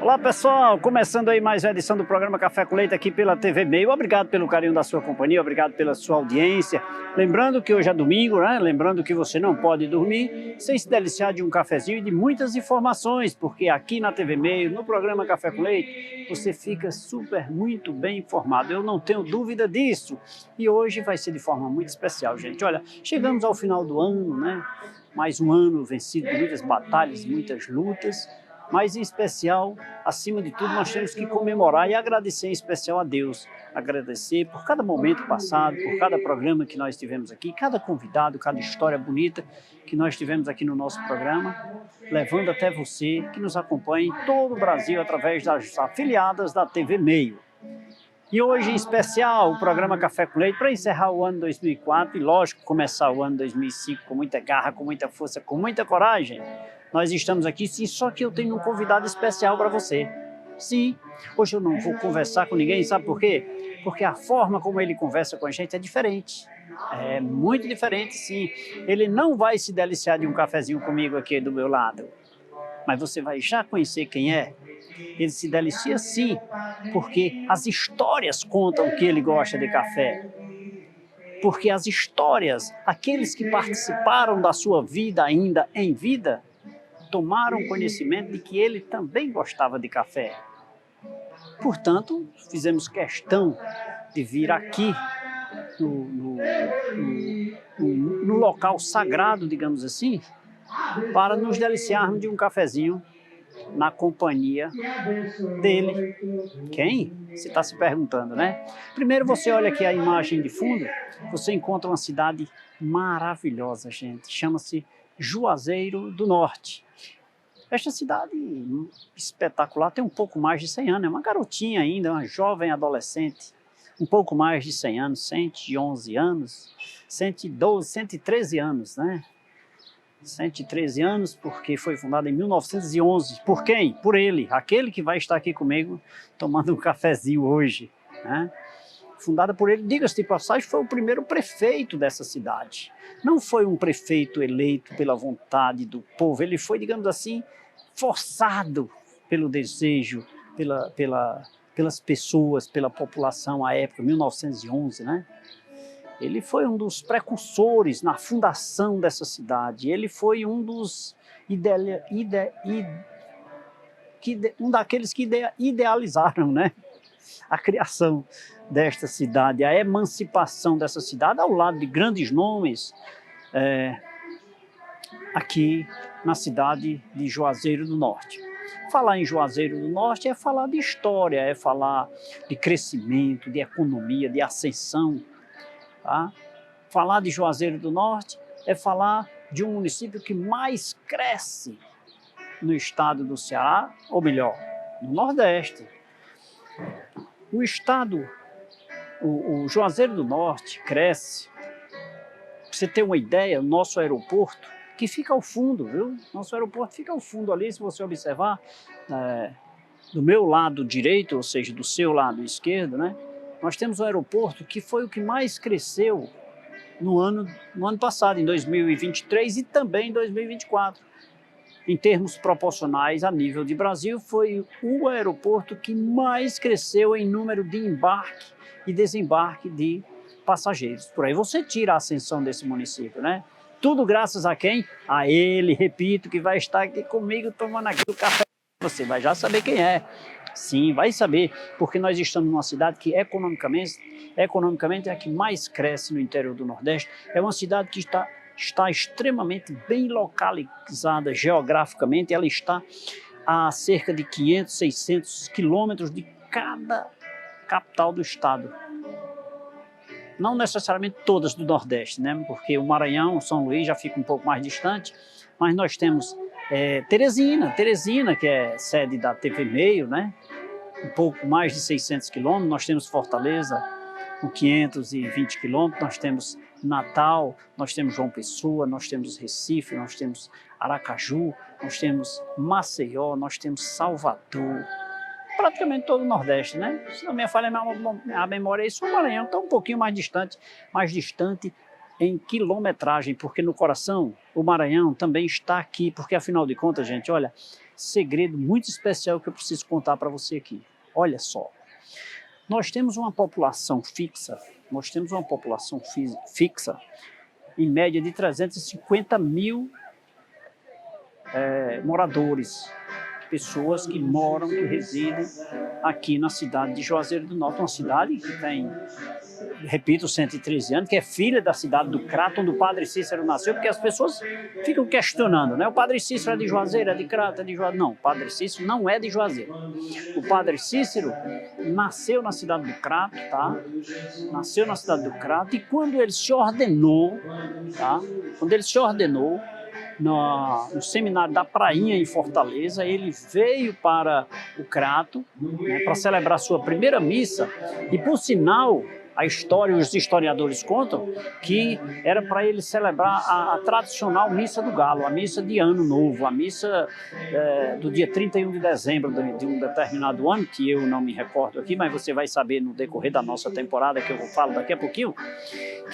Olá pessoal, começando aí mais uma edição do programa Café com Leite aqui pela TV Meio. Obrigado pelo carinho da sua companhia, obrigado pela sua audiência. Lembrando que hoje é domingo, né? Lembrando que você não pode dormir sem se deliciar de um cafezinho e de muitas informações, porque aqui na TV Meio, no programa Café com Leite, você fica muito bem informado. Eu não tenho dúvida disso. E hoje vai ser de forma muito especial, gente. Olha, chegamos ao final do ano, né? Mais um ano vencido por muitas batalhas, muitas lutas. Mas em especial, acima de tudo, nós temos que comemorar e agradecer em especial a Deus. Agradecer por cada momento passado, por cada programa que nós tivemos aqui, cada convidado, cada história bonita que nós tivemos aqui no nosso programa, levando até você que nos acompanha em todo o Brasil através das afiliadas da TV Meio. E hoje, em especial, o programa Café com Leite, para encerrar o ano 2004 e, lógico, começar o ano 2005 com muita garra, com muita força, com muita coragem. Nós estamos aqui, sim, só que eu tenho um convidado especial para você. Sim, hoje eu não vou conversar com ninguém, sabe por quê? Porque a forma como ele conversa com a gente é diferente. É muito diferente, sim. Ele não vai se deliciar de um cafezinho comigo aqui do meu lado, mas você vai já conhecer quem é. Ele se delicia sim, porque as histórias contam que ele gosta de café. Porque as histórias, aqueles que participaram da sua vida ainda em vida, tomaram conhecimento de que ele também gostava de café. Portanto, fizemos questão de vir aqui no local sagrado, digamos assim, para nos deliciarmos de um cafezinho na companhia dele. Quem? Você está se perguntando, né? Primeiro você olha aqui a imagem de fundo, você encontra uma cidade maravilhosa, gente. Chama-se Juazeiro do Norte. Esta cidade espetacular tem um pouco mais de 100 anos, é uma garotinha ainda, uma jovem adolescente, um pouco mais de 100 anos, 111 anos, 112, 113 anos, né? 113 anos, porque foi fundada em 1911. Por quem? Por ele, aquele que vai estar aqui comigo tomando um cafezinho hoje, né? Fundada por ele, diga-se de passagem, foi o primeiro prefeito dessa cidade. Não foi um prefeito eleito pela vontade do povo, ele foi, digamos assim, forçado pelo desejo, pelas pessoas, pela população à época, 1911, né? Ele foi um dos precursores na fundação dessa cidade. Ele foi um dos um daqueles que idealizaram, né, a criação desta cidade, a emancipação dessa cidade, ao lado de grandes nomes aqui na cidade de Juazeiro do Norte. Falar em Juazeiro do Norte é falar de história, é falar de crescimento, de economia, de ascensão. Tá? Falar de Juazeiro do Norte é falar de um município que mais cresce no estado do Ceará, ou melhor, no Nordeste. O estado, o Juazeiro do Norte cresce, para você ter uma ideia, o nosso aeroporto, que fica ao fundo, viu? Nosso aeroporto fica ao fundo ali, se você observar, do meu lado direito, ou seja, do seu lado esquerdo, né? Nós temos um aeroporto que foi o que mais cresceu no ano passado, em 2023 e também em 2024. Em termos proporcionais a nível de Brasil, foi o aeroporto que mais cresceu em número de embarque e desembarque de passageiros. Por aí você tira a ascensão desse município, né? Tudo graças a quem? A ele, repito, que vai estar aqui comigo tomando aqui o café. Você vai já saber quem é. Sim, vai saber, porque nós estamos numa cidade que economicamente é a que mais cresce no interior do Nordeste. É uma cidade que está extremamente bem localizada geograficamente. Ela está a cerca de 500, 600 quilômetros de cada capital do estado. Não necessariamente todas do Nordeste, né? Porque o Maranhão, São Luís já fica um pouco mais distante, mas nós temos Teresina, que é sede da TV Meio, né? Um pouco mais de 600 quilômetros. Nós temos Fortaleza, com 520 quilômetros. Nós temos Natal, nós temos João Pessoa, nós temos Recife, nós temos Aracaju, nós temos Maceió, nós temos Salvador. Praticamente todo o Nordeste, né? Se não me falha a memória, isso o Maranhão está um pouquinho mais distante em quilometragem, porque no coração o Maranhão também está aqui, porque afinal de contas, gente, olha, segredo muito especial que eu preciso contar para você aqui. Olha só, nós temos uma população fixa, em média de 350 mil moradores, pessoas que moram, que residem aqui na cidade de Juazeiro do Norte, uma cidade que tem, repito, 113 anos, que é filha da cidade do Crato, onde o Padre Cícero nasceu, porque as pessoas ficam questionando, né? O Padre Cícero é de Juazeiro, é de Crato, é de Juazeiro. Não, o Padre Cícero não é de Juazeiro. O Padre Cícero nasceu na cidade do Crato, tá? Nasceu na cidade do Crato, e quando ele se ordenou, tá? Quando ele se ordenou, no seminário da Prainha em Fortaleza, ele veio para o Crato, né, para celebrar sua primeira missa, e por sinal, a história, os historiadores contam que era para ele celebrar a tradicional missa do Galo, a missa de Ano Novo, a missa do dia 31 de dezembro de um determinado ano, que eu não me recordo aqui, mas você vai saber no decorrer da nossa temporada, que eu falo daqui a pouquinho,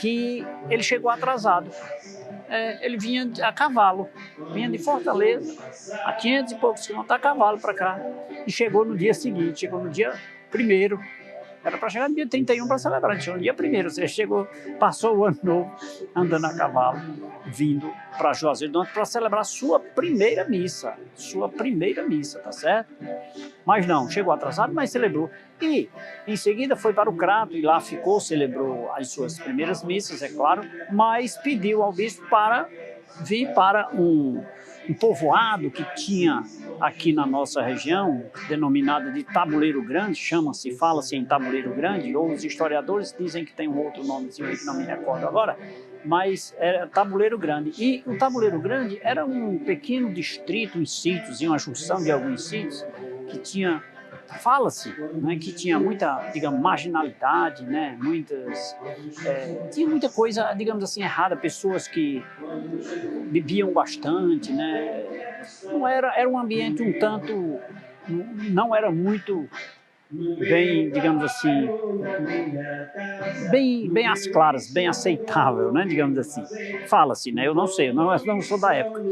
que ele chegou atrasado. Ele vinha a cavalo, vinha de Fortaleza, a 500 e poucos quilômetros a cavalo para cá, e chegou no dia seguinte, chegou no dia 1º, era para chegar no dia 31 para celebrar, chegou no dia 1º, você chegou, passou o ano novo andando a cavalo, vindo para Juazeiro do Norte para celebrar sua primeira missa, tá certo? Mas não, chegou atrasado, mas celebrou. E em seguida foi para o Crato e lá ficou, celebrou as suas primeiras missas, é claro, mas pediu ao bispo para vir para um povoado que tinha aqui na nossa região, denominado de Tabuleiro Grande, fala-se em Tabuleiro Grande, ou os historiadores dizem que tem um outro nomezinho aí que não me recordo agora, mas era Tabuleiro Grande. E o Tabuleiro Grande era um pequeno distrito em sítios, uma junção de alguns sítios, que tinha, fala-se, né, que tinha muita, digamos, marginalidade, né, tinha muita coisa, digamos assim, errada, pessoas que bebiam bastante, né, era um ambiente um tanto, não era muito bem, digamos assim, bem às claras, bem aceitável, né, digamos assim. Fala-se, né, eu não sei, eu não sou da época.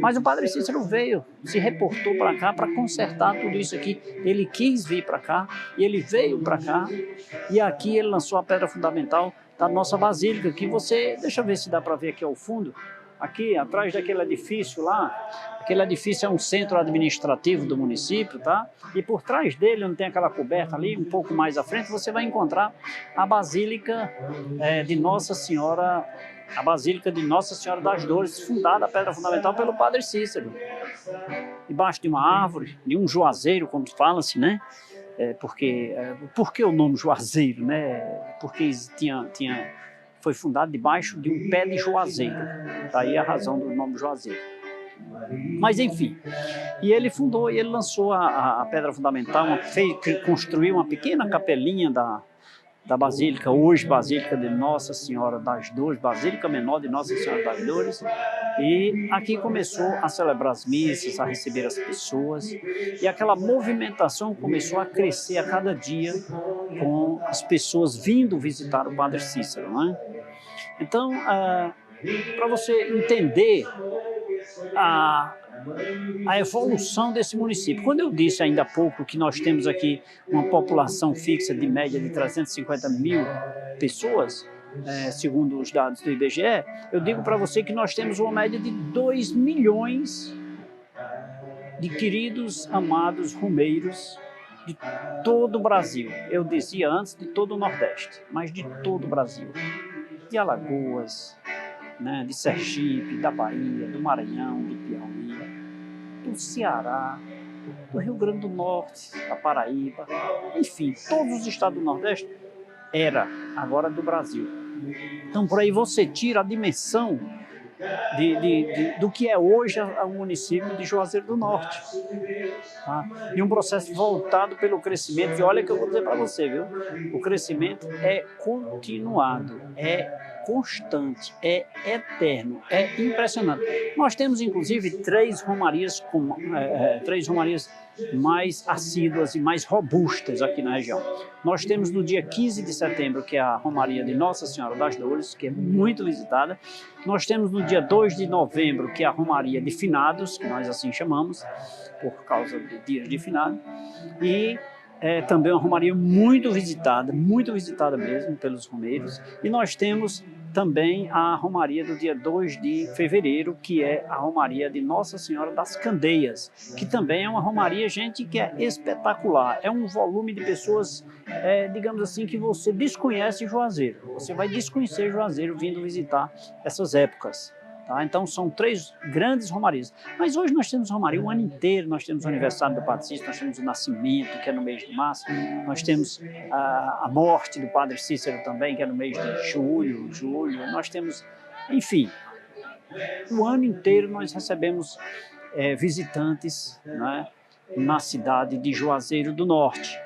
Mas o Padre Cícero veio, se reportou para cá para consertar tudo isso aqui. Ele quis vir para cá, e ele veio para cá, e aqui ele lançou a pedra fundamental da nossa basílica, que você, deixa eu ver se dá para ver aqui ao fundo, aqui atrás daquele edifício lá, aquele edifício é um centro administrativo do município, tá? E por trás dele, onde tem aquela coberta ali, um pouco mais à frente, você vai encontrar a Basílica de Nossa Senhora, a Basílica de Nossa Senhora das Dores, fundada, a pedra fundamental, pelo Padre Cícero. Debaixo de uma árvore, de um juazeiro, como fala-se, né? Por que o nome Juazeiro, né? Porque foi fundado debaixo de um pé de juazeiro. Daí a razão do nome Juazeiro. Mas enfim, e ele fundou, e ele lançou a pedra fundamental, construiu uma pequena capelinha da Basílica, hoje Basílica de Nossa Senhora das Dores, Basílica Menor de Nossa Senhora das Dores, e aqui começou a celebrar as missas, a receber as pessoas, e aquela movimentação começou a crescer a cada dia, com as pessoas vindo visitar o Padre Cícero, não é? Então, para você entender a evolução desse município. Quando eu disse ainda há pouco que nós temos aqui uma população fixa de média de 350 mil pessoas, segundo os dados do IBGE, eu digo para você que nós temos uma média de 2 milhões de queridos, amados rumeiros de todo o Brasil. Eu dizia antes de todo o Nordeste, mas de todo o Brasil. De Alagoas, né, de Sergipe, da Bahia, do Maranhão, de Piauí, do Ceará, do Rio Grande do Norte, da Paraíba, enfim, todos os estados do Nordeste, agora do Brasil. Então, por aí você tira a dimensão do que é hoje o município de Juazeiro do Norte. Tá? E um processo voltado pelo crescimento, e olha que eu vou dizer para você, viu? O crescimento é continuado, constante, é eterno, é impressionante. Nós temos, inclusive, três romarias mais assíduas e mais robustas aqui na região. Nós temos no dia 15 de setembro, que é a Romaria de Nossa Senhora das Dores, que é muito visitada. Nós temos no dia 2 de novembro, que é a Romaria de Finados, que nós assim chamamos, por causa de dias de finado. E é também uma romaria muito visitada mesmo pelos romeiros. E nós temos também a romaria do dia 2 de fevereiro, que é a romaria de Nossa Senhora das Candeias, que também é uma romaria, gente, que é espetacular. É um volume de pessoas, digamos assim, que você desconhece Juazeiro. Você vai desconhecer Juazeiro vindo visitar essas épocas. Tá? Então são três grandes romarias. Mas hoje nós temos romaria o ano inteiro, nós temos o aniversário do Padre Cícero, nós temos o nascimento, que é no mês de março, nós temos a morte do Padre Cícero também, que é no mês de julho, nós temos, enfim, o ano inteiro nós recebemos visitantes, né, na cidade de Juazeiro do Norte.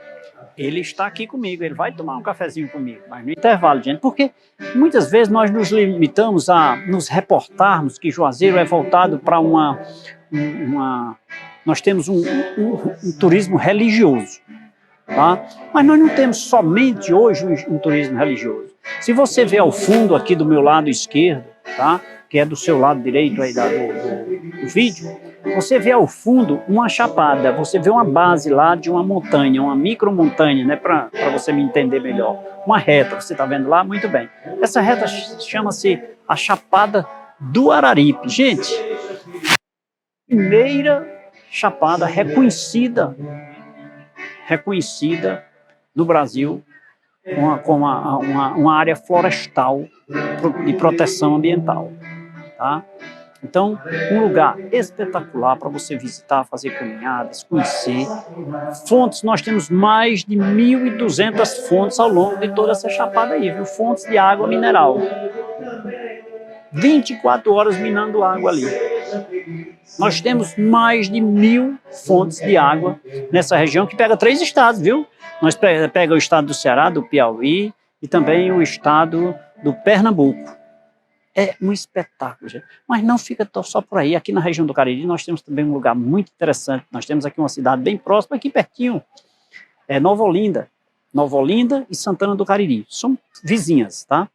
Ele está aqui comigo, ele vai tomar um cafezinho comigo, mas no intervalo, gente, porque muitas vezes nós nos limitamos a nos reportarmos que Juazeiro é voltado para nós temos um turismo religioso, tá? Mas nós não temos somente hoje um turismo religioso. Se você vê ao fundo aqui do meu lado esquerdo, tá? Que é do seu lado direito aí do vídeo, você vê ao fundo uma chapada, você vê uma base lá de uma montanha, uma micromontanha, né, para você me entender melhor. Uma reta, você está vendo lá? Muito bem. Essa reta chama-se a Chapada do Araripe. Gente, primeira chapada reconhecida no Brasil com uma área florestal de proteção ambiental. Tá? Então, um lugar espetacular para você visitar, fazer caminhadas, conhecer. Fontes, nós temos mais de 1.200 fontes ao longo de toda essa chapada aí, viu? Fontes de água mineral. 24 horas minando água ali. Nós temos mais de 1.000 fontes de água nessa região, que pega 3 estados, viu? Nós pega o estado do Ceará, do Piauí, e também o estado do Pernambuco. É um espetáculo, gente. Mas não fica só por aí. Aqui na região do Cariri nós temos também um lugar muito interessante. Nós temos aqui uma cidade bem próxima, aqui pertinho, Nova Olinda. Nova Olinda e Santana do Cariri. São vizinhas, tá?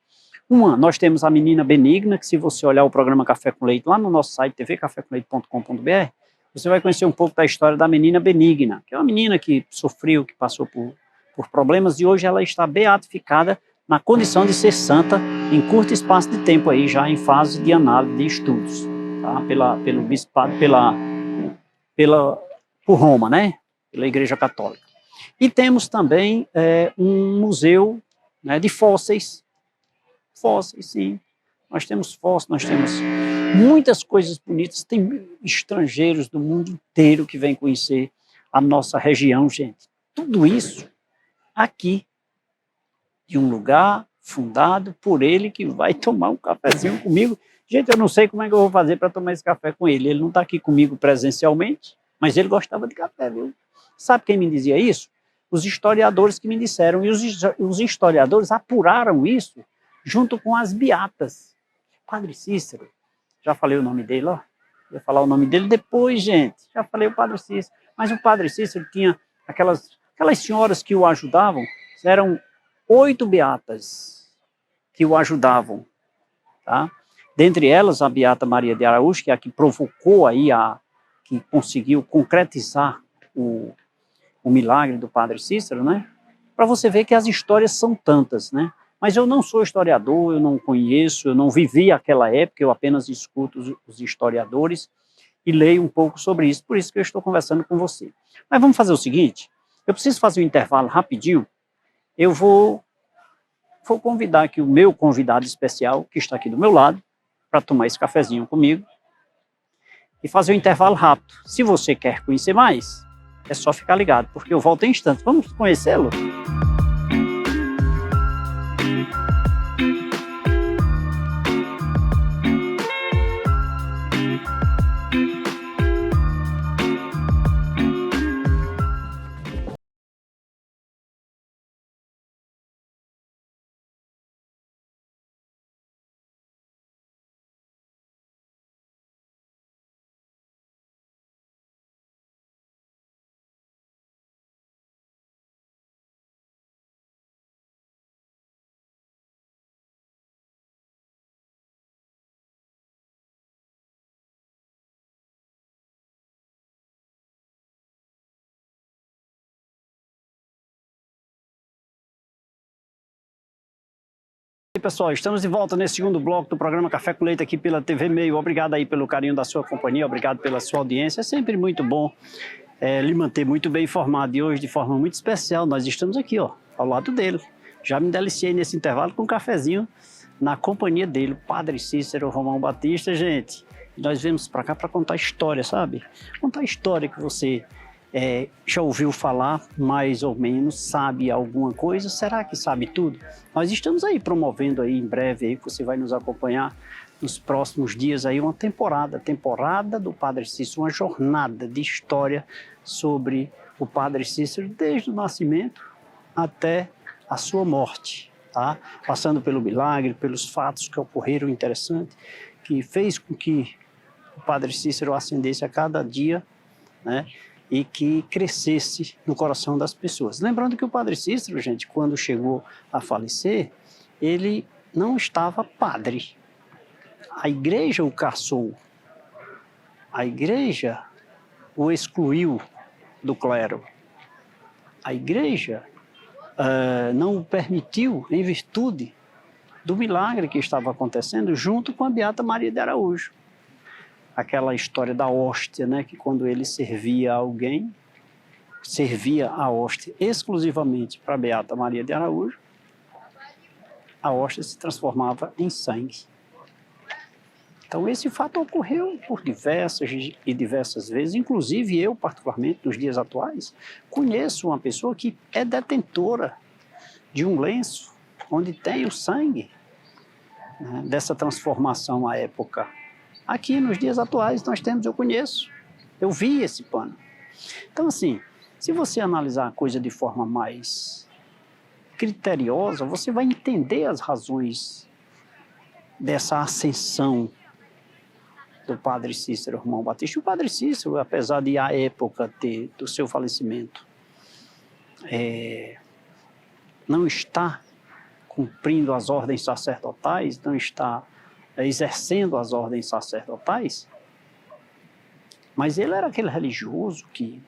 Nós temos a Menina Benigna, que se você olhar o programa Café com Leite lá no nosso site tvcafécomleite.com.br, você vai conhecer um pouco da história da Menina Benigna, que é uma menina que sofreu, que passou por problemas, e hoje ela está beatificada na condição de ser santa em curto espaço de tempo aí, já em fase de análise de estudos, tá? Pelo bispado, por Roma, né? Pela Igreja Católica. E temos também um museu, né, de fósseis, sim. Nós temos fósseis, nós temos muitas coisas bonitas, tem estrangeiros do mundo inteiro que vêm conhecer a nossa região, gente. Tudo isso aqui, de um lugar fundado por ele, que vai tomar um cafezinho comigo. Gente, eu não sei como é que eu vou fazer para tomar esse café com ele. Ele não está aqui comigo presencialmente, mas ele gostava de café, viu? Sabe quem me dizia isso? Os historiadores que me disseram. E os historiadores apuraram isso junto com as beatas. Padre Cícero, já falei o nome dele, ó. Vou falar o nome dele depois, gente. Já falei o Padre Cícero. Mas o Padre Cícero tinha aquelas senhoras que o ajudavam, eram 8 beatas que o ajudavam, tá? Dentre elas, a Beata Maria de Araújo, que é a que provocou aí, que conseguiu concretizar o milagre do Padre Cícero, né? Para você ver que as histórias são tantas, né? Mas eu não sou historiador, eu não conheço, eu não vivi aquela época, eu apenas escuto os historiadores e leio um pouco sobre isso, por isso que eu estou conversando com você. Mas vamos fazer o seguinte, eu preciso fazer um intervalo rapidinho. Eu vou convidar aqui o meu convidado especial, que está aqui do meu lado, para tomar esse cafezinho comigo e fazer um intervalo rápido. Se você quer conhecer mais, é só ficar ligado, porque eu volto em instantes. Vamos conhecê-lo? pessoal, estamos de volta nesse segundo bloco do programa Café com Leite aqui pela TV Meio. Obrigado aí pelo carinho da sua companhia, obrigado pela sua audiência. É sempre muito bom lhe manter muito bem informado. E hoje, de forma muito especial, nós estamos aqui, ó, ao lado dele. Já me deliciei nesse intervalo com um cafezinho na companhia dele, o Padre Cícero Romão Batista, gente. Nós viemos para cá para contar história, sabe? Contar história que você já ouviu falar, mais ou menos, sabe alguma coisa? Será que sabe tudo? Nós estamos aí promovendo aí em breve, aí, que você vai nos acompanhar nos próximos dias aí, uma temporada do Padre Cícero, uma jornada de história sobre o Padre Cícero desde o nascimento até a sua morte, tá? Passando pelo milagre, pelos fatos que ocorreram interessantes, que fez com que o Padre Cícero ascendesse a cada dia, né? E que crescesse no coração das pessoas. Lembrando que o Padre Cícero, gente, quando chegou a falecer, ele não estava padre. A igreja o caçou. A igreja o excluiu do clero. A igreja não o permitiu em virtude do milagre que estava acontecendo junto com a Beata Maria de Araújo. Aquela história da hóstia, né? Que quando ele servia a alguém, servia a hóstia exclusivamente para a Beata Maria de Araújo, a hóstia se transformava em sangue. Então esse fato ocorreu por diversas vezes, inclusive eu particularmente nos dias atuais, conheço uma pessoa que é detentora de um lenço onde tem o sangue, né, dessa transformação à época. Aqui nos dias atuais nós temos, eu conheço, eu vi esse pano. Então assim, se você analisar a coisa de forma mais criteriosa, você vai entender as razões dessa ascensão do Padre Cícero Romão Batista. O Padre Cícero, apesar de à época do seu falecimento não estar cumprindo as ordens sacerdotais, não está exercendo as ordens sacerdotais, mas ele era aquele religioso que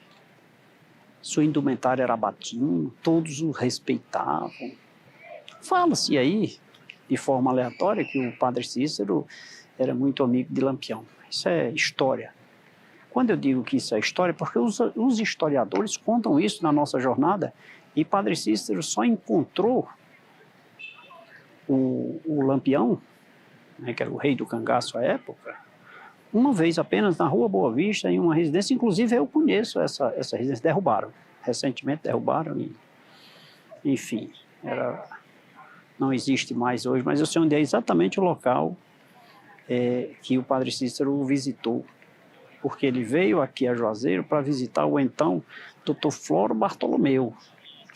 sua indumentária era batim, todos o respeitavam. Fala-se aí, de forma aleatória, que o Padre Cícero era muito amigo de Lampião. Isso é história. Quando eu digo que isso é história, porque os historiadores contam isso na nossa jornada, e Padre Cícero só encontrou o Lampião, né, que era o rei do cangaço à época, uma vez apenas na Rua Boa Vista, em uma residência. Inclusive eu conheço essa residência, derrubaram, recentemente derrubaram, e, enfim, não existe mais hoje, mas eu sei onde é exatamente o local que o Padre Cícero o visitou, porque ele veio aqui a Juazeiro para visitar o então Dr. Floro Bartolomeu.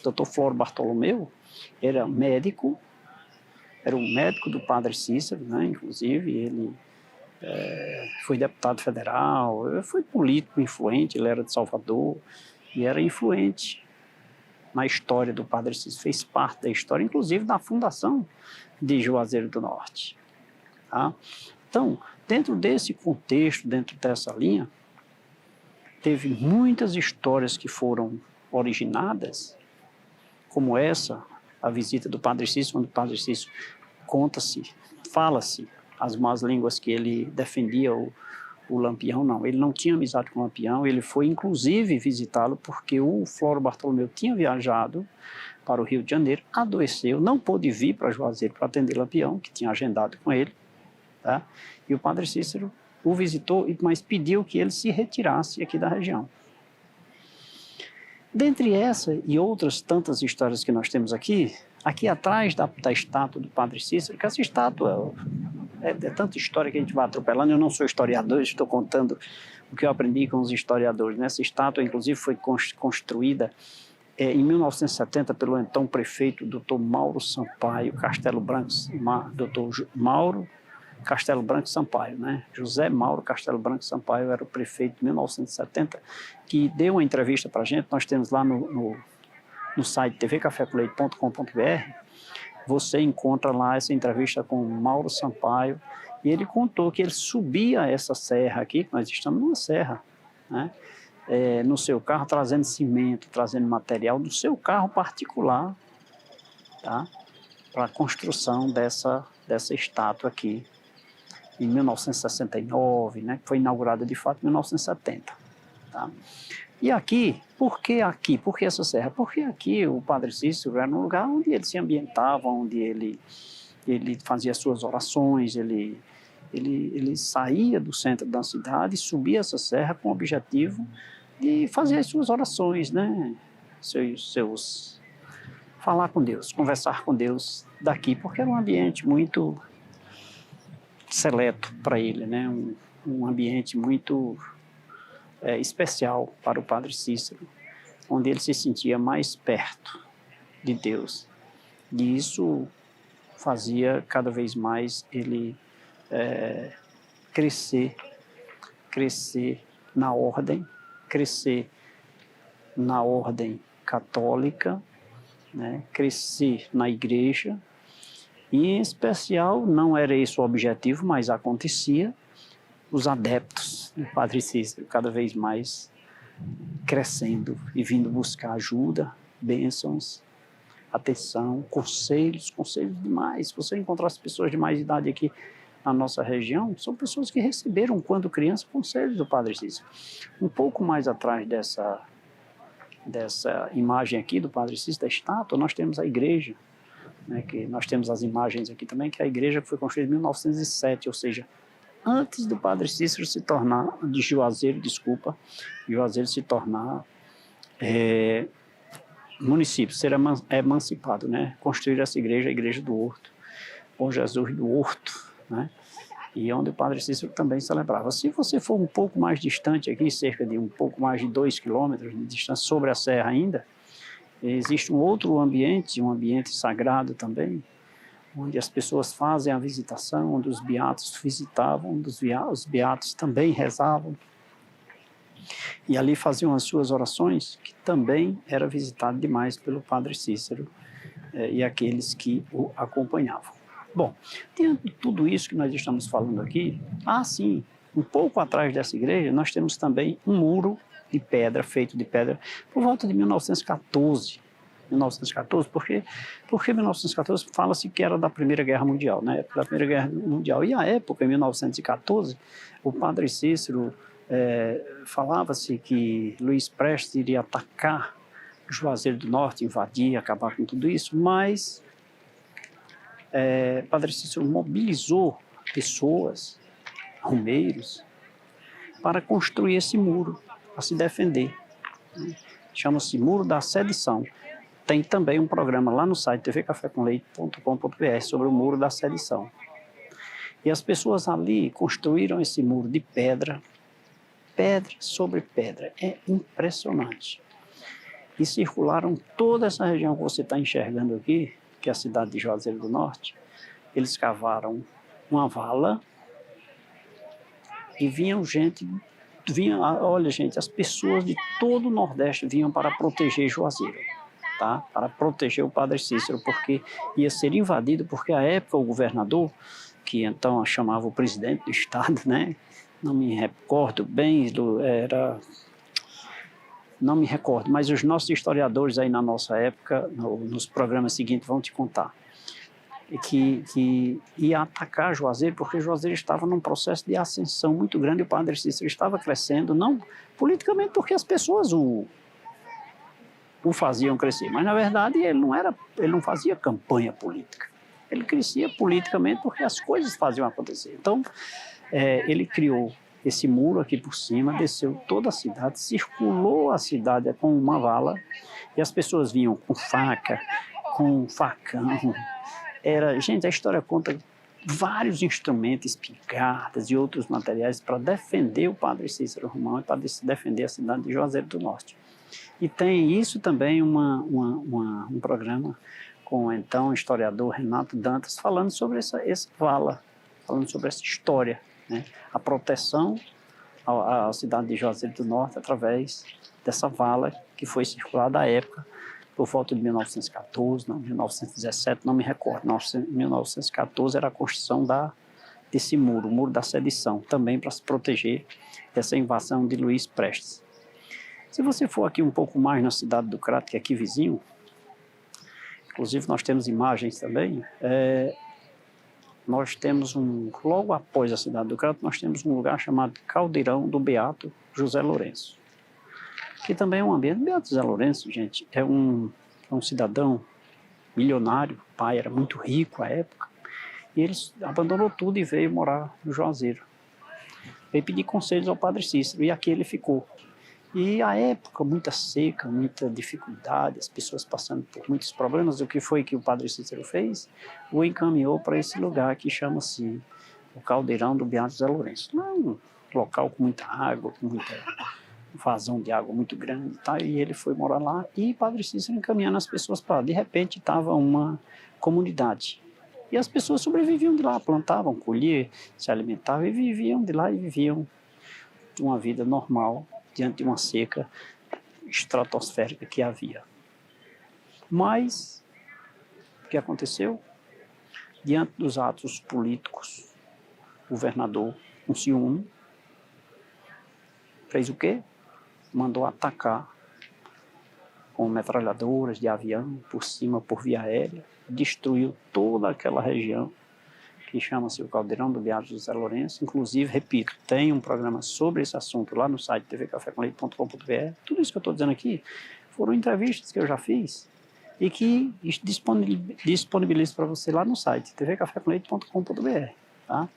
Dr. Floro Bartolomeu era médico, era um médico do Padre Cícero, né? Inclusive ele foi deputado federal, foi político influente, ele era de Salvador e era influente na história do Padre Cícero, fez parte da história, inclusive da fundação de Juazeiro do Norte. Tá? Então, dentro desse contexto, dentro dessa linha, teve muitas histórias que foram originadas, como essa, a visita do Padre Cícero, onde o Padre Cícero fala-se as más línguas que ele defendia o Lampião. Não, ele não tinha amizade com o Lampião, ele foi inclusive visitá-lo porque o Floro Bartolomeu tinha viajado para o Rio de Janeiro, adoeceu, não pôde vir para Juazeiro para atender Lampião, que tinha agendado com ele, tá? E o Padre Cícero o visitou, mas pediu que ele se retirasse aqui da região. Dentre essa e outras tantas histórias que nós temos aqui atrás da estátua do Padre Cícero, que essa estátua é tanta história que a gente vai atropelando. Eu não sou historiador, estou contando o que eu aprendi com os historiadores. Essa estátua, inclusive, foi construída em 1970 pelo então prefeito Dr. Mauro Sampaio Castelo Branco, Dr. Mauro Castelo Branco Sampaio, né? José Mauro Castelo Branco Sampaio era o prefeito de 1970, que deu uma entrevista para a gente. Nós temos lá no site tvcafecoleite.com.br, você encontra lá essa entrevista com Mauro Sampaio, e ele contou que ele subia essa serra aqui, nós estamos numa serra, né? No seu carro, trazendo cimento, trazendo material do seu carro particular, tá? para a construção dessa estátua aqui, em 1969, né, que foi inaugurada de fato em 1970. Tá? E aqui, por que aqui? Por que essa serra? Porque aqui o Padre Cícero era um lugar onde ele se ambientava, onde ele fazia suas orações, ele saía do centro da cidade e subia essa serra com o objetivo de fazer as suas orações, né? Falar com Deus, conversar com Deus daqui, porque era um ambiente muito seleto para ele, né? Um ambiente muito especial para o Padre Cícero, onde ele se sentia mais perto de Deus. E isso fazia cada vez mais ele crescer na ordem, crescer na ordem católica, né? Crescer na igreja, e em especial, não era esse o objetivo, mas acontecia, os adeptos do Padre Cícero cada vez mais crescendo e vindo buscar ajuda, bênçãos, atenção, conselhos demais. Se você encontrar as pessoas de mais idade aqui na nossa região, são pessoas que receberam, quando criança, conselhos do Padre Cícero. Um pouco mais atrás dessa imagem aqui do Padre Cícero, da estátua, nós temos a igreja, né, que nós temos as imagens aqui também, que é a igreja que foi construída em 1907, ou seja, antes do Padre Cícero se tornar, de Juazeiro se tornar município, ser emancipado, né? Construir essa igreja, a igreja do Horto, Bom Jesus do Horto, né? E onde o Padre Cícero também celebrava. Se você for um pouco mais distante aqui, cerca de um pouco mais de 2 quilômetros de distância sobre a serra ainda, existe um outro ambiente, um ambiente sagrado também, onde as pessoas fazem a visitação, onde os beatos visitavam, onde os beatos também rezavam, e ali faziam as suas orações, que também era visitado demais pelo Padre Cícero e aqueles que o acompanhavam. Bom, diante de tudo isso que nós estamos falando aqui, sim, um pouco atrás dessa igreja, nós temos também um muro de pedra, feito de pedra, por volta de 1914. 1914, porque 1914 fala-se que era da Primeira Guerra Mundial, né? Da Primeira Guerra Mundial. E à época, em 1914, o Padre Cícero falava-se que Luís Prestes iria atacar Juazeiro do Norte, invadir, acabar com tudo isso, mas Padre Cícero mobilizou pessoas, romeiros, para construir esse muro, para se defender. Chama-se Muro da Sedição. Tem também um programa lá no site tvcafecomleite.com.br sobre o Muro da Sedição. E as pessoas ali construíram esse muro de pedra, pedra sobre pedra. É impressionante. E circularam toda essa região que você está enxergando aqui, que é a cidade de Juazeiro do Norte. Eles cavaram uma vala e olha gente, as pessoas de todo o Nordeste vinham para proteger Juazeiro. Tá? Para proteger o Padre Cícero, porque ia ser invadido, porque à época o governador, que então chamava o presidente do estado, né? Não me recordo bem, não me recordo, mas os nossos historiadores aí na nossa época, nos programas seguintes, vão te contar, que ia atacar Juazeiro, porque Juazeiro estava num processo de ascensão muito grande, e o Padre Cícero estava crescendo, não politicamente porque as pessoas o faziam crescer, mas na verdade ele não fazia campanha política, ele crescia politicamente porque as coisas faziam acontecer. Então ele criou esse muro aqui por cima, desceu toda a cidade, circulou a cidade com uma vala, e as pessoas vinham com faca, com facão. Gente, a história conta vários instrumentos, espingardas e outros materiais para defender o Padre Cícero Romão e para defender a cidade de Juazeiro do Norte. E tem isso também um programa com então o historiador Renato Dantas falando sobre essa vala, falando sobre essa história, né? A proteção à cidade de Juazeiro do Norte através dessa vala que foi circulada à época, por volta de 1914, não, 1917, não me recordo. 1914 era a construção desse muro, o Muro da Sedição, também para se proteger dessa invasão de Luís Prestes. Se você for aqui um pouco mais na cidade do Crato, que é aqui vizinho, inclusive nós temos imagens também, nós temos logo após a cidade do Crato, nós temos um lugar chamado Caldeirão do Beato José Lourenço, que também é um ambiente. Beato José Lourenço, gente, é um cidadão milionário, o pai era muito rico à época, e ele abandonou tudo e veio morar no Juazeiro. Veio pedir conselhos ao Padre Cícero, e aqui ele ficou. E à época, muita seca, muita dificuldade, as pessoas passando por muitos problemas. O que foi que o Padre Cícero fez? O encaminhou para esse lugar que chama-se o Caldeirão do Beato José Lourenço. Lá é um local com muita água, com muita vazão de água muito grande, tá? E ele foi morar lá e o Padre Cícero encaminhando as pessoas para lá. De repente estava uma comunidade. E as pessoas sobreviviam de lá, plantavam, colhiam, se alimentavam e viviam de lá e viviam uma vida normal diante de uma seca estratosférica que havia. Mas, o que aconteceu? Diante dos atos políticos, o governador, com ciúme, fez o quê? Mandou atacar com metralhadoras de avião, por cima, por via aérea, destruiu toda aquela região que chama-se o Caldeirão do Beato José Lourenço. Inclusive, repito, tem um programa sobre esse assunto lá no site tvcafecomleite.com.br. Tudo isso que eu estou dizendo aqui foram entrevistas que eu já fiz e que disponibilizo para você lá no site tvcafecomleite.com.br, tá?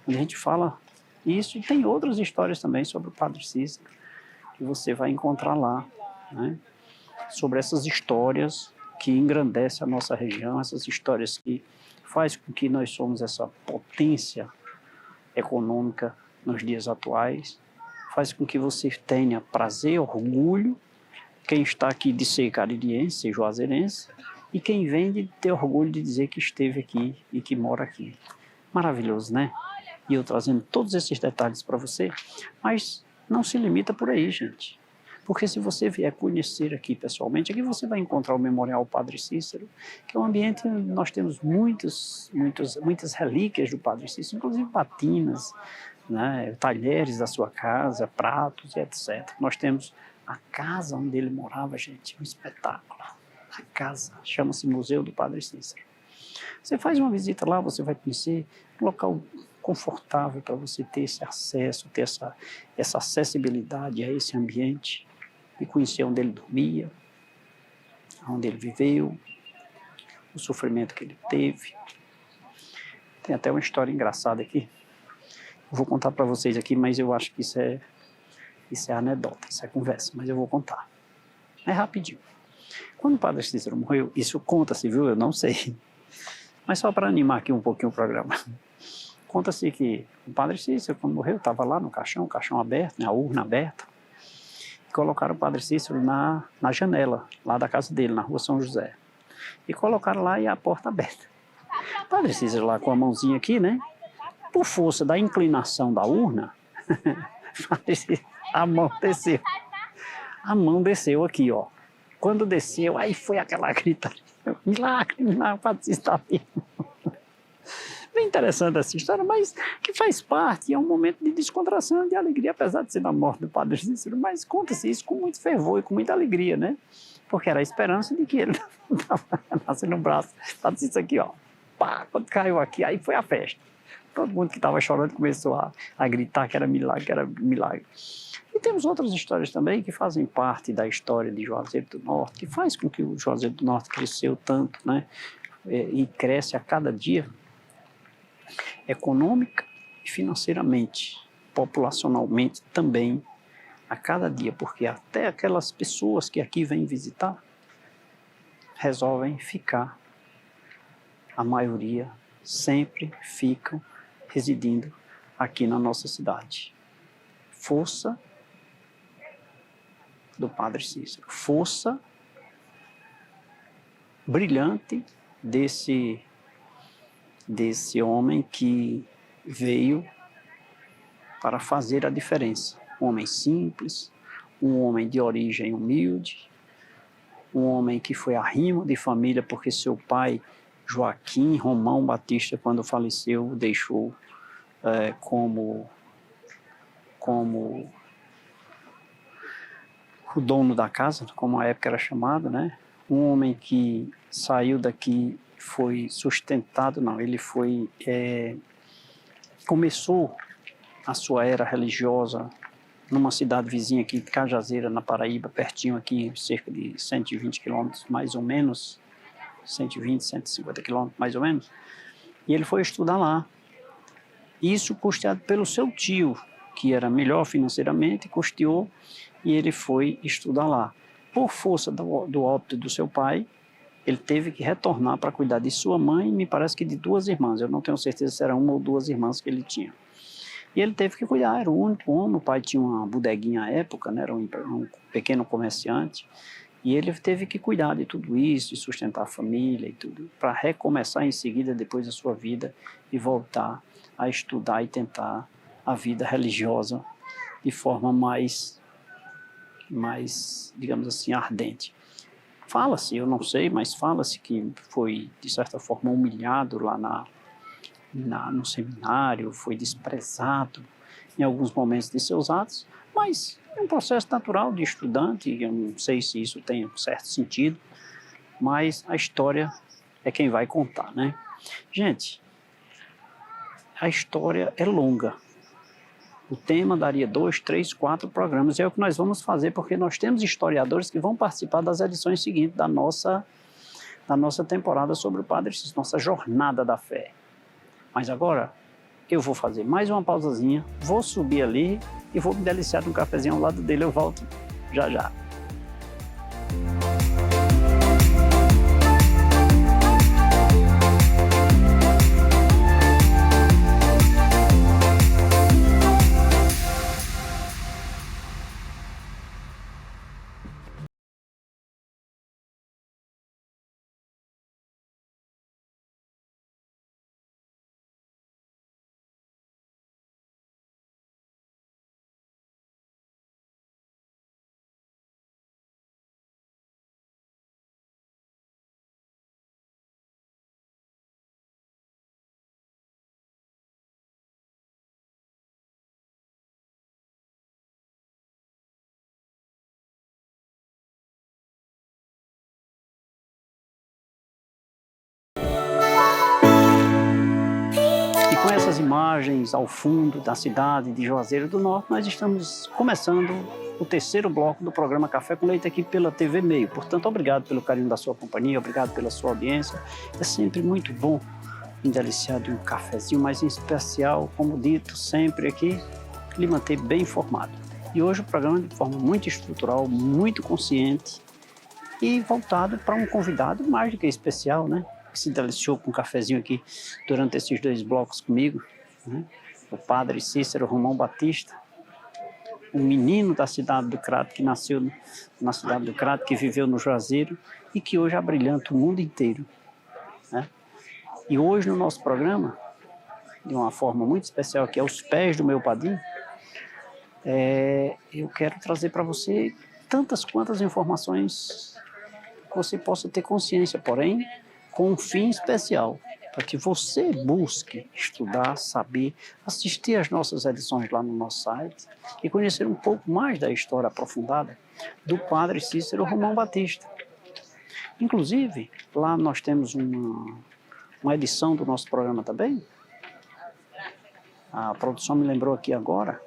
Onde a gente fala isso, e tem outras histórias também sobre o Padre Cícero que você vai encontrar lá, né? Sobre essas histórias que engrandecem a nossa região, essas histórias que faz com que nós somos essa potência econômica nos dias atuais, faz com que você tenha prazer, orgulho, quem está aqui de ser caririense, juazeirense, e quem vem de ter orgulho de dizer que esteve aqui e que mora aqui. Maravilhoso, né? E eu trazendo todos esses detalhes para você, mas não se limita por aí, gente. Porque se você vier conhecer aqui pessoalmente, aqui você vai encontrar o Memorial Padre Cícero, que é um ambiente onde nós temos muitas relíquias do Padre Cícero, inclusive batinas, né, talheres da sua casa, pratos e etc. Nós temos a casa onde ele morava, gente, um espetáculo. A casa chama-se Museu do Padre Cícero. Você faz uma visita lá, você vai conhecer um local confortável para você ter esse acesso, ter essa acessibilidade a esse ambiente, e conhecer onde ele dormia, onde ele viveu, o sofrimento que ele teve. Tem até uma história engraçada aqui. Vou contar para vocês aqui, mas eu acho que isso é anedota, isso é conversa, mas eu vou contar. É rapidinho. Quando o Padre Cícero morreu, isso conta-se, viu? Eu não sei. Mas só para animar aqui um pouquinho o programa. Conta-se que o Padre Cícero, quando morreu, estava lá no caixão, o caixão aberto, né, a urna aberta. Colocaram o Padre Cícero na janela, lá da casa dele, na rua São José. E colocaram lá e a porta aberta. O Padre Cícero lá com a mãozinha aqui, né? Por força da inclinação da urna, a mão desceu. A mão desceu aqui, ó. Quando desceu, aí foi aquela gritaria. Milagre, milagre, o Padre Cícero está vivo. Bem interessante essa história, mas que faz parte, é um momento de descontração, de alegria, apesar de ser da morte do Padre Cícero, mas conta-se isso com muito fervor e com muita alegria, né? Porque era a esperança de que ele estava nascendo no braço. O Padre Cícero aqui, ó, pá, quando caiu aqui, aí foi a festa. Todo mundo que estava chorando começou a gritar que era milagre, que era milagre. E temos outras histórias também que fazem parte da história de Juazeiro do Norte, que faz com que o Juazeiro do Norte cresceu tanto, né? E cresce a cada dia, econômica e financeiramente, populacionalmente também, a cada dia, porque até aquelas pessoas que aqui vêm visitar resolvem ficar. A maioria sempre ficam residindo aqui na nossa cidade. Força do Padre Cícero, força brilhante desse homem que veio para fazer a diferença. Um homem simples, um homem de origem humilde, um homem que foi arrimo de família porque seu pai, Joaquim Romão Batista, quando faleceu, o deixou como o dono da casa, como a época era chamado, né? um homem que saiu daqui, foi sustentado, não, ele foi, começou a sua era religiosa numa cidade vizinha aqui, Cajazeira, na Paraíba, pertinho aqui, cerca de 120 quilômetros, mais ou menos, 120, 150 quilômetros, mais ou menos, e ele foi estudar lá. Isso custeado pelo seu tio, que era melhor financeiramente, custeou, e ele foi estudar lá. Por força do óbito do seu pai, ele teve que retornar para cuidar de sua mãe, e me parece que de duas irmãs, eu não tenho certeza se era uma ou duas irmãs que ele tinha. E ele teve que cuidar, era o único homem, o pai tinha uma bodeguinha à época, né, era um pequeno comerciante, e ele teve que cuidar de tudo isso, de sustentar a família e tudo, para recomeçar em seguida, depois da sua vida, e voltar a estudar e tentar a vida religiosa de forma mais, digamos assim, ardente. Fala-se, eu não sei, mas fala-se que foi, de certa forma, humilhado lá no seminário, foi desprezado em alguns momentos de seus atos, mas é um processo natural de estudante, eu não sei se isso tem um certo sentido, mas a história é quem vai contar, né? Gente, a história é longa. O tema daria 2, 3, 4 programas, e é o que nós vamos fazer, porque nós temos historiadores que vão participar das edições seguintes da nossa temporada sobre o Padre Cícero, nossa jornada da fé. Mas agora eu vou fazer mais uma pausazinha, vou subir ali e vou me deliciar de um cafezinho ao lado dele, eu volto já já. Com essas imagens ao fundo da cidade de Juazeiro do Norte, nós estamos começando o terceiro bloco do programa Café com Leite aqui pela TV Meio. Portanto, obrigado pelo carinho da sua companhia, obrigado pela sua audiência. É sempre muito bom me deliciar de um cafezinho, mas em especial, como dito sempre aqui, lhe manter bem informado. E hoje o programa de forma muito estrutural, muito consciente e voltado para um convidado mais do que especial, né? Que se deliciou com um cafezinho aqui durante esses 2 blocos comigo, né? O Padre Cícero Romão Batista, um menino da cidade do Crato, que nasceu na cidade do Crato, que viveu no Juazeiro e que hoje abrilhanta o mundo inteiro, né? E hoje no nosso programa, de uma forma muito especial, que é aos pés do meu padrinho, eu quero trazer para você tantas quantas informações que você possa ter consciência, porém, com um fim especial, para que você busque estudar, saber, assistir às nossas edições lá no nosso site e conhecer um pouco mais da história aprofundada do Padre Cícero Romão Batista. Inclusive, lá nós temos uma edição do nosso programa também. A produção me lembrou aqui agora,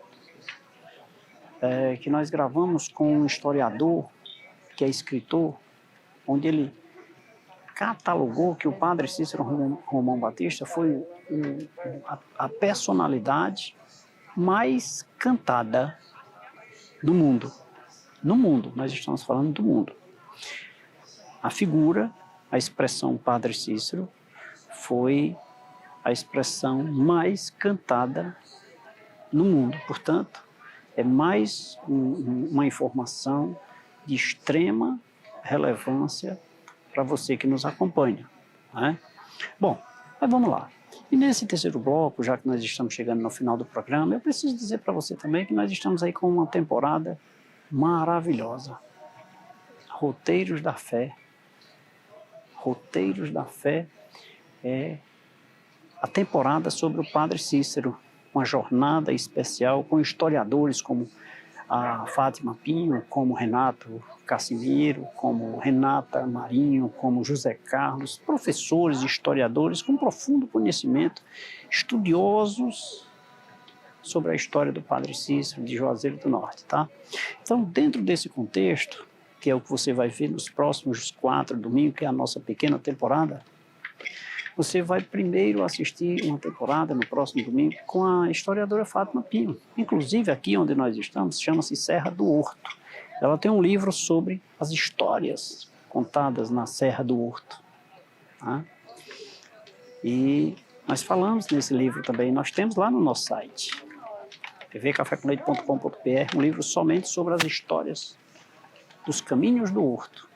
que nós gravamos com um historiador, que é escritor, onde ele catalogou que o Padre Cícero Romão Batista foi a personalidade mais cantada do mundo. No mundo, nós estamos falando do mundo. A figura, a expressão Padre Cícero, foi a expressão mais cantada no mundo. Portanto, é mais uma informação de extrema relevância para você que nos acompanha, né? Bom, mas vamos lá. E nesse terceiro bloco, já que nós estamos chegando no final do programa, eu preciso dizer para você também que nós estamos aí com uma temporada maravilhosa. Roteiros da Fé. Roteiros da Fé é a temporada sobre o Padre Cícero, uma jornada especial com historiadores como a Fátima Pinho, como Renato Casimiro, como Renata Marinho, como José Carlos, professores, historiadores com profundo conhecimento, estudiosos sobre a história do Padre Cícero de Juazeiro do Norte, tá? Então, dentro desse contexto, que é o que você vai ver nos próximos 4 domingos, que é a nossa pequena temporada, você vai primeiro assistir uma temporada no próximo domingo com a historiadora Fátima Pinho. Inclusive, aqui onde nós estamos, chama-se Serra do Horto. Ela tem um livro sobre as histórias contadas na Serra do Horto. Tá? E nós falamos nesse livro também, nós temos lá no nosso site, tvcafécomleite.com.br, um livro somente sobre as histórias dos caminhos do Horto.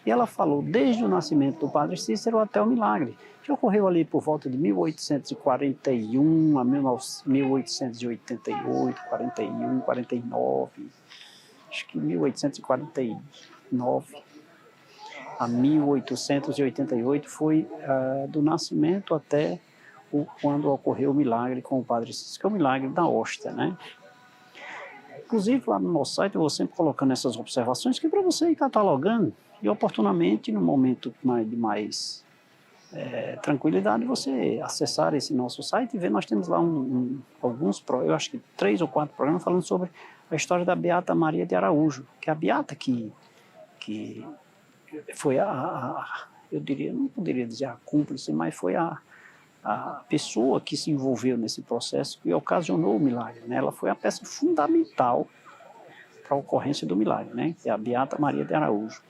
E ela falou desde o nascimento do Padre Cícero até o milagre, que ocorreu ali por volta de 1841 a 1888, 41, 49, acho que 1849 a 1888 foi do nascimento até quando ocorreu o milagre com o Padre Cícero, que é o milagre da hóstia, né? Inclusive, lá no nosso site, eu vou sempre colocando essas observações que é para você ir catalogando e, oportunamente, no momento de mais tranquilidade, você acessar esse nosso site e ver. Nós temos lá alguns, eu acho que 3 ou 4 programas falando sobre a história da Beata Maria de Araújo, que é a Beata que foi eu diria, não poderia dizer a cúmplice, mas foi a pessoa que se envolveu nesse processo e ocasionou o milagre, né? Ela foi a peça fundamental para a ocorrência do milagre, né? Que é a Beata Maria de Araújo.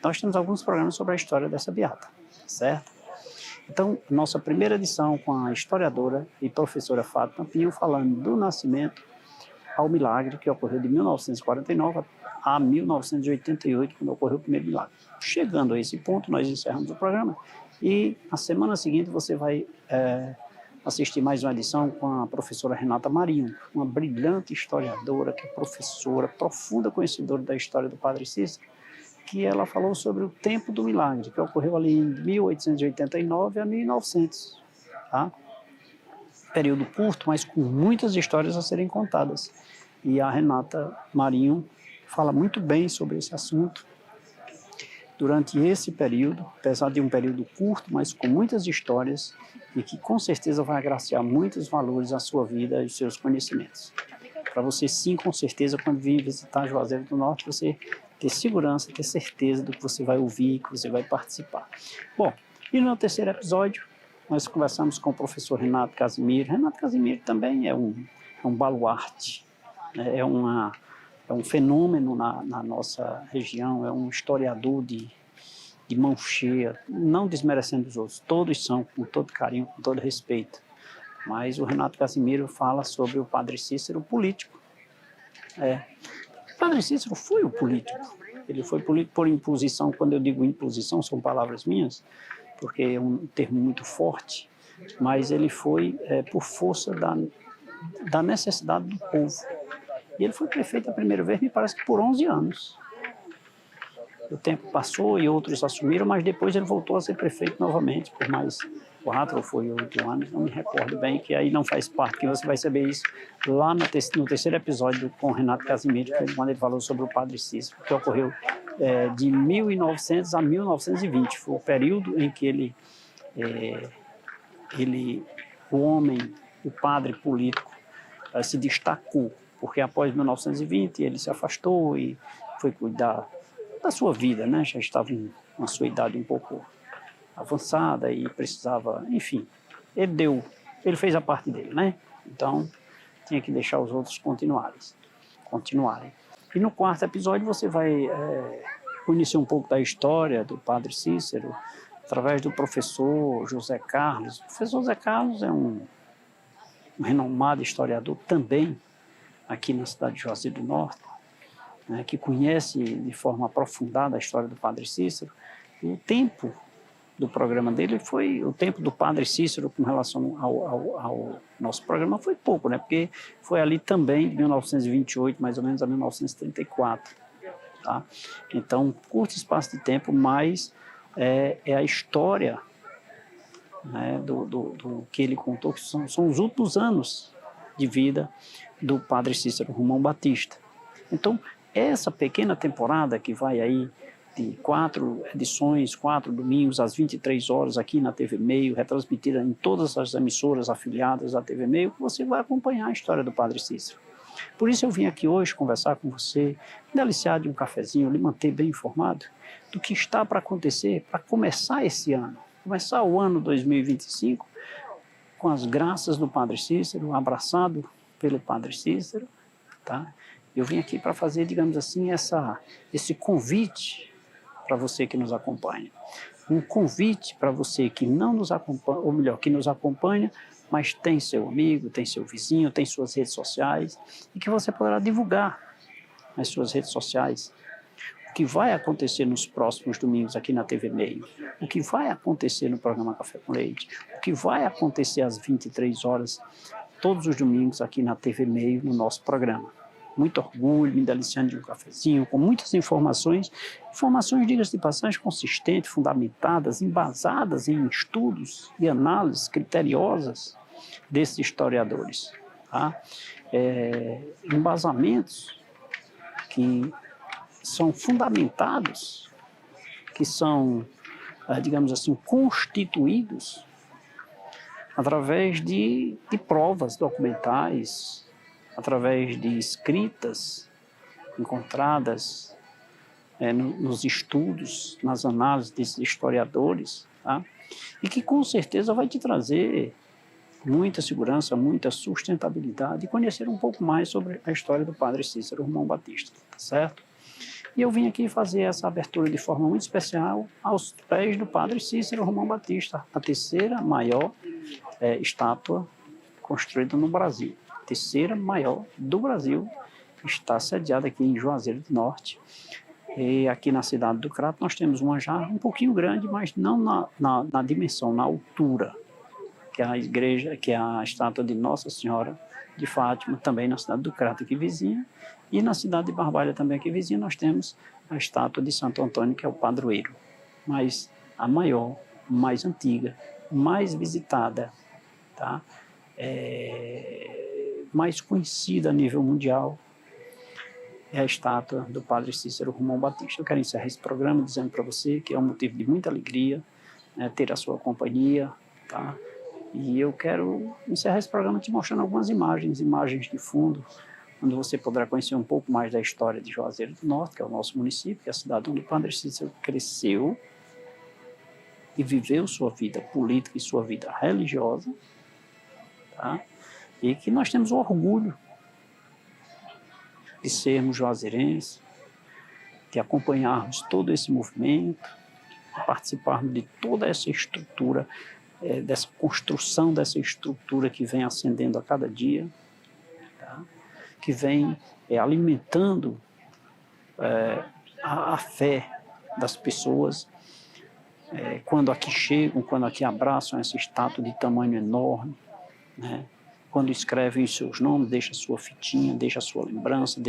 Nós temos alguns programas sobre a história dessa beata, certo? Então, nossa primeira edição com a historiadora e professora Fátima Pinho, falando do nascimento ao milagre que ocorreu de 1949 a 1988, quando ocorreu o primeiro milagre. Chegando a esse ponto, nós encerramos o programa e na semana seguinte você vai assistir mais uma edição com a professora Renata Marinho, uma brilhante historiadora, que é professora, profunda conhecedora da história do Padre Cícero, que ela falou sobre o tempo do milagre, que ocorreu ali em 1889 a 1900, tá? Período curto, mas com muitas histórias a serem contadas. E a Renata Marinho fala muito bem sobre esse assunto durante esse período, apesar de um período curto, mas com muitas histórias e que com certeza vai agraciar muitos valores à sua vida e aos seus conhecimentos. Para você, sim, com certeza, quando vir visitar Juazeiro do Norte, você ter segurança, ter certeza do que você vai ouvir, que você vai participar. Bom, e no terceiro episódio, nós conversamos com o professor Renato Casimiro. Renato Casimiro também é um baluarte, né? É um fenômeno na nossa região, é um historiador de mão cheia, não desmerecendo os outros, todos são, com todo carinho, com todo respeito. Mas o Renato Casimiro fala sobre o Padre Cícero político. O Padre Cícero foi o político. Ele foi político por imposição. Quando eu digo imposição, são palavras minhas, porque é um termo muito forte, mas ele foi por força da necessidade do povo. E ele foi prefeito a primeira vez, me parece que por 11 anos. O tempo passou e outros assumiram, mas depois ele voltou a ser prefeito novamente, por mais 4 ou foi 8 anos, não me recordo bem, que aí não faz parte, que você vai saber isso lá no terceiro episódio com o Renato Casimiro, quando ele falou sobre o Padre Cícero, que ocorreu de 1900 a 1920, foi o período em que o homem, o padre político, se destacou, porque após 1920 ele se afastou e foi cuidar da sua vida, né? Já estava com a sua idade um pouco avançada e precisava, enfim, ele fez a parte dele, né? Então, tinha que deixar os outros continuarem. E no quarto episódio você vai conhecer um pouco da história do Padre Cícero através do professor José Carlos. O professor José Carlos é um renomado historiador também aqui na cidade de Juazeiro do Norte, né, que conhece de forma aprofundada a história do Padre Cícero. E o tempo do programa dele foi o tempo do Padre Cícero com relação ao nosso programa foi pouco, né? Porque foi ali também de 1928 mais ou menos a 1934, tá? Então, curto espaço de tempo, mas é a história, né, do que ele contou, que são os últimos anos de vida do Padre Cícero Romão Batista. Então, essa pequena temporada que vai aí de 4 edições, 4 domingos às 23 horas aqui na TV Meio, retransmitida em todas as emissoras afiliadas da TV Meio, você vai acompanhar a história do Padre Cícero. Por isso eu vim aqui hoje conversar com você, me deliciar de um cafezinho, lhe manter bem informado do que está para acontecer, para começar esse ano. Começar o ano 2025 com as graças do Padre Cícero, abraçado pelo Padre Cícero, tá? Eu vim aqui para fazer, digamos assim, esse convite para você que nos acompanha. Um convite para você que não nos acompanha, ou melhor, que nos acompanha, mas tem seu amigo, tem seu vizinho, tem suas redes sociais, e que você poderá divulgar nas suas redes sociais o que vai acontecer nos próximos domingos aqui na TV Meio, o que vai acontecer no programa Café com Leite, o que vai acontecer às 23 horas, todos os domingos aqui na TV Meio, no nosso programa. Muito orgulho, me deliciando de um cafezinho, com muitas informações, diga-se de passagem, consistentes, fundamentadas, embasadas em estudos e análises criteriosas desses historiadores. Tá? Embasamentos que são fundamentados, que são, digamos assim, constituídos através de provas documentais, através de escritas encontradas nos estudos, nas análises desses historiadores, tá? E que com certeza vai te trazer muita segurança, muita sustentabilidade e conhecer um pouco mais sobre a história do Padre Cícero Romão Batista, tá certo? E eu vim aqui fazer essa abertura de forma muito especial aos pés do Padre Cícero Romão Batista, a terceira maior estátua construída no Brasil. A terceira maior do Brasil, está sediada aqui em Juazeiro do Norte. E aqui na cidade do Crato nós temos uma já um pouquinho grande, mas não na dimensão, na altura, que é a igreja, que é a estátua de Nossa Senhora de Fátima, também na cidade do Crato, aqui vizinha. E na cidade de Barbalha, também aqui vizinha, nós temos a estátua de Santo Antônio, que é o padroeiro. Mas a maior, mais antiga, mais visitada, tá? Mais conhecida a nível mundial, é a estátua do Padre Cícero Romão Batista. Eu quero encerrar esse programa dizendo para você que é um motivo de muita alegria ter a sua companhia, tá? E eu quero encerrar esse programa te mostrando algumas imagens de fundo, onde você poderá conhecer um pouco mais da história de Juazeiro do Norte, que é o nosso município, que é a cidade onde o Padre Cícero cresceu e viveu sua vida política e sua vida religiosa, tá? E que nós temos o orgulho de sermos juazeirenses, de acompanharmos todo esse movimento, de participarmos de toda essa estrutura, dessa construção dessa estrutura que vem ascendendo a cada dia, tá? Que vem alimentando a fé das pessoas, quando aqui chegam, quando aqui abraçam essa estátua de tamanho enorme, né? Quando escrevem os seus nomes, deixa a sua fitinha, deixa a sua lembrança,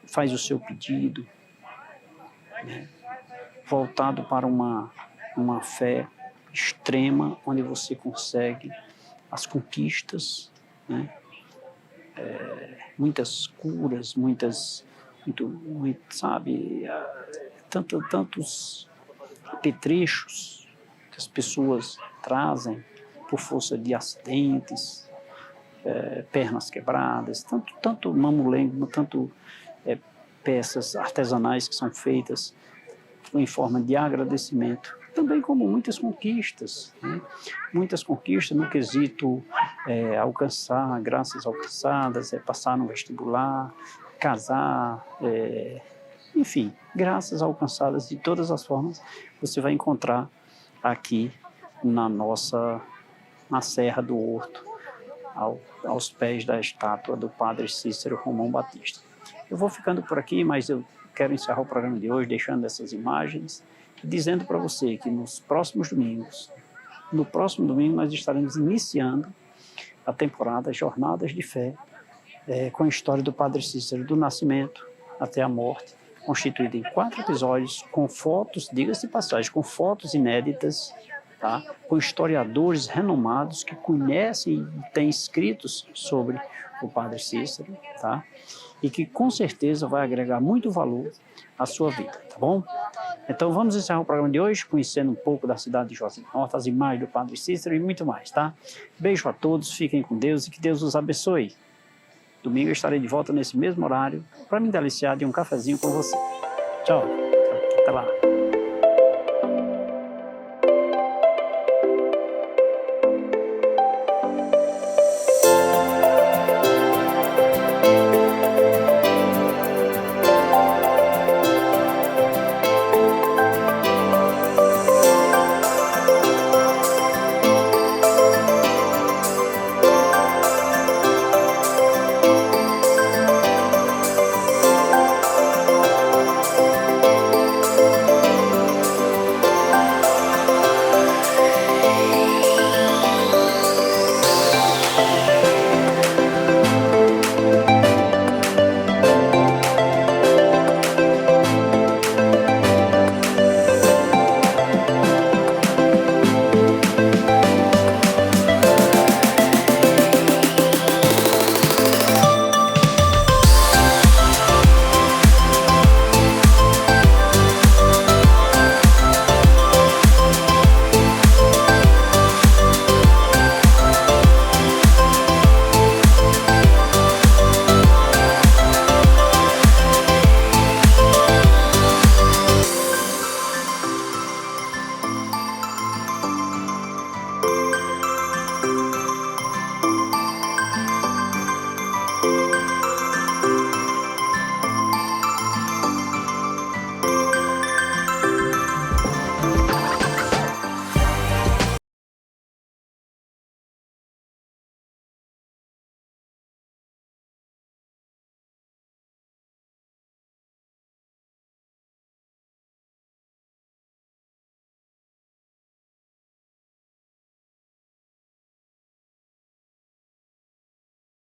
faz o seu pedido, né? Voltado para uma fé extrema, onde você consegue as conquistas, né? Muitas curas, sabe, tantos apetrechos que as pessoas trazem por força de acidentes, pernas quebradas, tanto mamulengo, tanto peças artesanais que são feitas em forma de agradecimento, também como muitas conquistas, né? Muitas conquistas no quesito alcançar, graças alcançadas, passar no vestibular, casar, enfim, graças alcançadas de todas as formas, você vai encontrar aqui na Serra do Horto, aos pés da estátua do Padre Cícero Romão Batista. Eu vou ficando por aqui, mas eu quero encerrar o programa de hoje deixando essas imagens, dizendo para você que no próximo domingo nós estaremos iniciando a temporada Jornadas de Fé, com a história do Padre Cícero, do nascimento até a morte, constituída em 4 episódios, com fotos, diga-se de passagem, com fotos inéditas, tá? Com historiadores renomados que conhecem e têm escritos sobre o Padre Cícero, tá? e que com certeza vai agregar muito valor à sua vida, tá bom? Então vamos encerrar o programa de hoje conhecendo um pouco da cidade de Juazeiro do Norte, as imagens do Padre Cícero e muito mais, tá? Beijo a todos, fiquem com Deus e que Deus os abençoe. Domingo eu estarei de volta nesse mesmo horário para me deliciar de um cafezinho com você. Tchau, até lá.